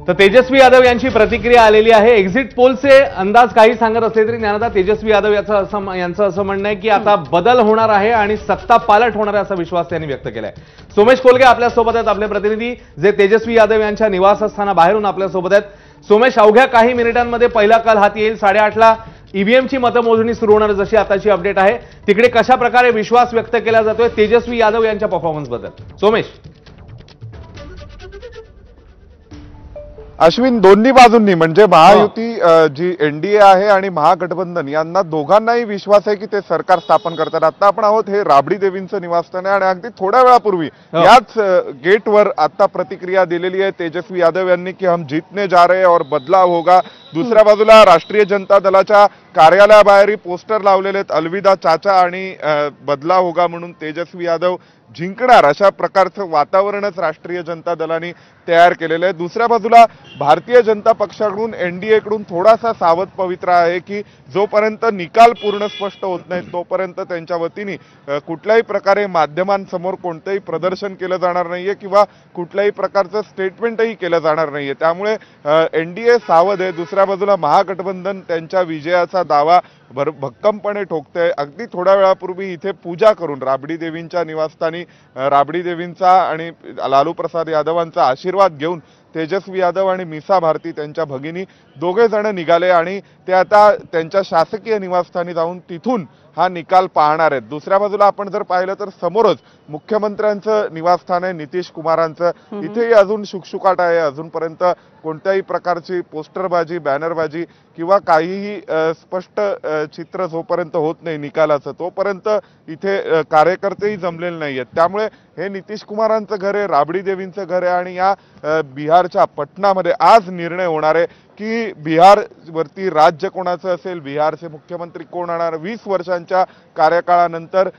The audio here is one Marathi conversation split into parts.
तर तेजस्वी यादव यांची प्रतिक्रिया आलेली आहे। एक्झिट पोलचे अंदाज काही सांगत असले तरी ज्ञानदा तेजस्वी यादव यांचं असं म्हणणं आहे की आता बदल होणार आहे आणि सत्ता पालट होणार आहे असा विश्वास त्यांनी व्यक्त केलाय। सोमेश कोलगे आपल्या सोबत आहेत, आपले प्रतिनिधी जे तेजस्वी यादव यांच्या निवासस्थानाबाहेरून आपल्या सोबत आहेत। सोमेश, अवघ्या काही मिनिटांमध्ये पहिला कल हाती येईल। 8:30ला ईव्हीएमची मतमोजणी सुरू होणार जशी आताची अपडेट आहे। तिकडे कशा प्रकारे विश्वास व्यक्त केला जातोय तेजस्वी यादव यांच्या परफॉर्मन्स बद्दल? सोमेश, अश्विन, दोन्ही बाजूंनी म्हणजे महायुती जी एनडीए आहे आणि महागठबंधन यांना दोघांनाही विश्वास आहे की ते सरकार स्थापन करतात। आता आपण आहोत हे राबडी देवींचं निवासस्थान आहे आणि अगदी थोड्या वेळापूर्वी याच गेटवर आता प्रतिक्रिया दिलेली आहे तेजस्वी यादव यांनी की हम जीतने जा रहे और बदलाव होगा। दुसऱ्या बाजूला राष्ट्रीय जनता दलाच्या कार्यालयाबाहेर पोस्टर लावलेले आहेत, अलविदा चाचा आणि बदलाव होगा म्हणून तेजस्वी यादव जिंकणार अशा प्रकारचं वातावरणच राष्ट्रीय जनता दलाने तयार केलेलं आहे। दुसऱ्या बाजूला भारतीय जनता पक्षाकडून एनडीएकडून थोडासा सावध पवित्रा आहे की जोपर्यंत निकाल पूर्ण स्पष्ट होत नाही तोपर्यंत त्यांच्या वतीने कुठल्याही प्रकारे माध्यमांसमोर कोणतेही प्रदर्शन केलं जाणार नाहीये किंवा कुठल्याही प्रकारचं स्टेटमेंटही केलं जाणार नाहीये। त्यामुळे एनडीए सावध आहे। दुसऱ्या बाजूला महागठबंधन त्यांच्या विजयाचा दावा भक्कमपणे ठोकते। अगदी थोड्या वेळापूर्वी इथे पूजा करून राबडी देवींच्या निवासस्थानी राबडी देवींचा आणि लालू प्रसाद यादवांचा आशीर्वाद घेऊन तेजस्वी यादव आणि मीसा भारती त्यांच्या भगिनी दोघे जण निघाले आणि ते आता त्यांच्या शासकीय निवासस्थानी जाऊन तिथून हा निकाल पाहणार आहेत। दुसऱ्या बाजूला आपण जर पाहिलं तर समोरच मुख्यमंत्र्यांचं निवासस्थान आहे, नितीश कुमारांचं। इथेही अजून शुकशुकाट आहे। अजूनपर्यंत कोणत्याही प्रकारची पोस्टरबाजी, बॅनरबाजी किंवा काहीही स्पष्ट चित्र जोपर्यंत होत नाही निकालाचं तोपर्यंत इथे कार्यकर्तेही जमलेले नाहीयेत। त्यामुळे हे नितीश कुमारांचं घर आहे, राबडी देवींचं घर आहे आणि या बिहारच्या पटनामध्ये आज निर्णय होणार आहे की बिहारवरती राज्य कोणाचं असेल, बिहारचे मुख्यमंत्री कोण होणार। 20 वर्षांच्या कार्यकाळानंतर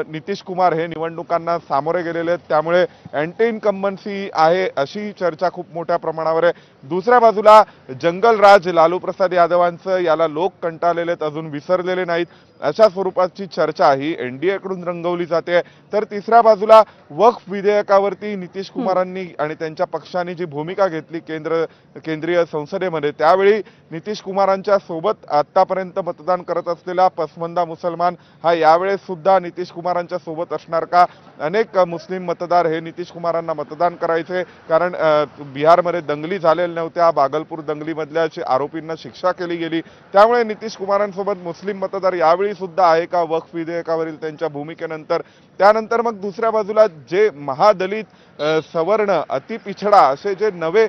नितीश कुमार हे निवडणुकांना सामोरे गेलेले आहेत, त्यामुळे अँटी इन्कम्बन्सी आहे अशी चर्चा खूप मोठ्या प्रमाणावर आहे। दुसऱ्या बाजूला जंगलराज लालू प्रसाद यादवांचं याला लोक कंटाळलेले आहेत, अजून विसरलेले नाहीत अशा स्वरूपाची चर्चा ही एनडीएकडून रंगवली जाते। तर तिसऱ्या बाजूला वक्फ विधेयकावरती नितीश कुमारांनी आणि त्यांच्या पक्षाने जी भूमिका घेतली केंद्रीय संसदेमध्ये त्यावेळी नितीश कुमारांच्या सोबत आतापर्यंत मतदान करत असलेला पसमंदा मुसलमान हा यावेळेस सुद्धा नितीश कुमारांच्या सोबत असणार का? अनेक मुस्लिम मतदार हे नितीश कुमारांना मतदान करायचे कारण बिहारमध्ये दंगली झालेल्या नव्हत्या, भागलपूर दंगलीमधल्या आरोपींना शिक्षा केली गेली, त्यामुळे नितीश कुमारांसोबत मुस्लिम मतदार यावेळी सुद्धा आहे का वक्फ विधेयकावरील त्यांच्या भूमिकेनंतर? त्यानंतर मग दुसऱ्या बाजूला जे महादलित, सवर्ण, अतिपिछडा असे जे नवे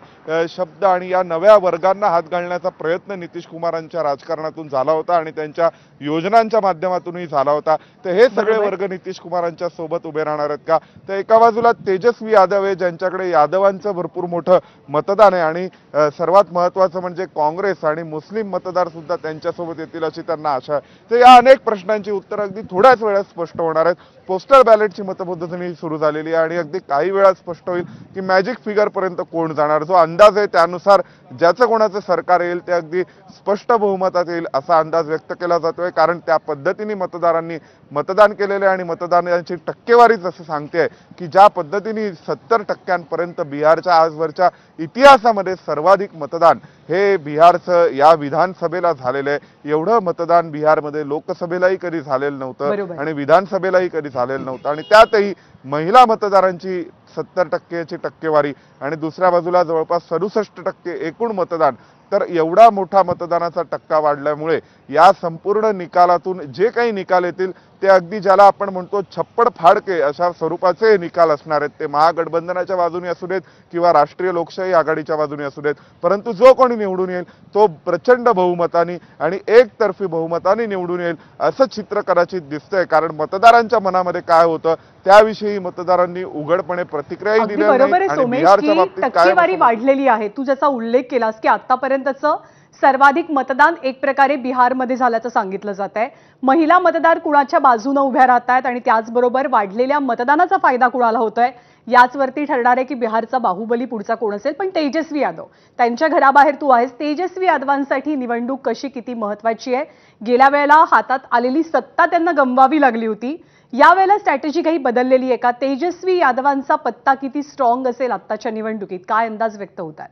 शब्द आणि या नव्या वर्गांना हात घालण्याचा प्रयत्न नितीश कुमारांच्या राजकारणातून झाला होता आणि त्यांच्या योजनांच्या माध्यमातूनही झाला होता, तर हे सगळे वर्ग नितीश कुमारांच्या सोबत उभे राहणार आहेत का? तर एका बाजूला तेजस्वी यादव आहे ज्यांच्याकडे यादवांचं भरपूर मोठं मतदान आहे आणि सर्वात महत्त्वाचं म्हणजे काँग्रेस आणि मुस्लिम मतदार सुद्धा त्यांच्यासोबत येतील अशी त्यांना आशा आहे। तर या अनेक प्रश्नांची उत्तर अगदी थोड्याच वेळात स्पष्ट होणार आहेत। पोस्टल बॅलेटची मतमोजणी सुरू झालेली आहे आणि अगदी काही वेळात स्पष्ट होईल की मॅजिक फिगर पर्यंत कोण जाणार। जो अंदाज आहे त्यानुसार ज्याचं कोणाचं सरकार येईल ते अगदी स्पष्ट बहुमतात येईल असा अंदाज व्यक्त केला जातोय, कारण त्या पद्धतीने मतदारांनी मतदान केलेले आणि मतदानाची टक्केवारीच असं सांगते की ज्या पद्धतीने 70% बिहारच्या आजवरच्या इतिहासामध्ये सर्वाधिक मतदान हे बिहारचं या विधानसभेला झालेलं आहे। एवढं मतदान बिहारमध्ये लोकसभेलाही कधी झालेलं नव्हतं आणि विधानसभेलाही कधी झालेलं नव्हतं आणि त्यातही महिला मतदारांची 70% टक्केवारी आणि दुसऱ्या बाजूला जवळपास 67% एकूण मतदान। तर एवढा मोठा मतदानाचा टक्का वाढल्यामुळे या संपूर्ण निकालातून जे काही निकाल येतील ते अगदी ज्याला आपण म्हणतो छप्पड फाडके अशा स्वरूपाचे निकाल असणार आहेत। ते महागठबंधनाच्या बाजूने असू देत किंवा राष्ट्रीय लोकशाही आघाडीच्या बाजूने असू देत, परंतु जो कोणी निवडून येईल तो प्रचंड बहुमताने आणि एकतर्फी बहुमताने निवडून येईल असं चित्र कदाचित दिसतंय, कारण मतदारांच्या मनामध्ये काय होतं त्याविषयी मतदारांनी उघडपणे प्रतिक्रिया दिली आणि बिहारच्या बाबतीत टक्केवारी वाढलेली आहे। तू ज्याचा उल्लेख केलास की आतापर्यंतचं सर्वाधिक मतदान एक प्रकारे बिहारमध्ये झाल्याचं सांगितलं जात आहे। महिला मतदार कुणाच्या बाजूने उभ्या राहत आहेत आणि त्याचबरोबर वाढलेल्या मतदानाचा फायदा कुणाला होतोय याचवरती ठरणार आहे की बिहारचा बाहुबली पुढचा कोण असेल। पण तेजस्वी यादव त्यांच्या घराबाहेर तू आहेस, तेजस्वी यादवांसाठी निवडणूक कशी किती महत्त्वाची आहे? गेल्या वेळेला हातात आलेली सत्ता त्यांना गमवावी लागली होती, यावेळेला स्ट्रॅटेजी काही बदललेली आहे का? तेजस्वी यादवांचा पत्ता किती स्ट्रॉंग असेल आत्ताच्या निवडणुकीत, काय अंदाज व्यक्त होतात?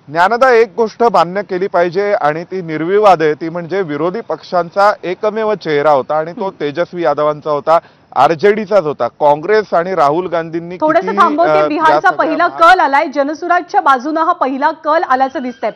ज्ञानदा, एक गोष्ट मान्य केली पाहिजे आणि ती निर्विवाद आहे, ती म्हणजे विरोधी पक्षांचा एकमेव चेहरा होता आणि तो तेजस्वी यादवांचा होता, आरजेडीचाच होता. काँग्रेस आणि राहुल गांधींनी थोडंसं थांबवते. बिहारचा पहिला कल आलाय, जनसुराजच्या बाजूने हा पहिला कल आल्याचं दिसतंय.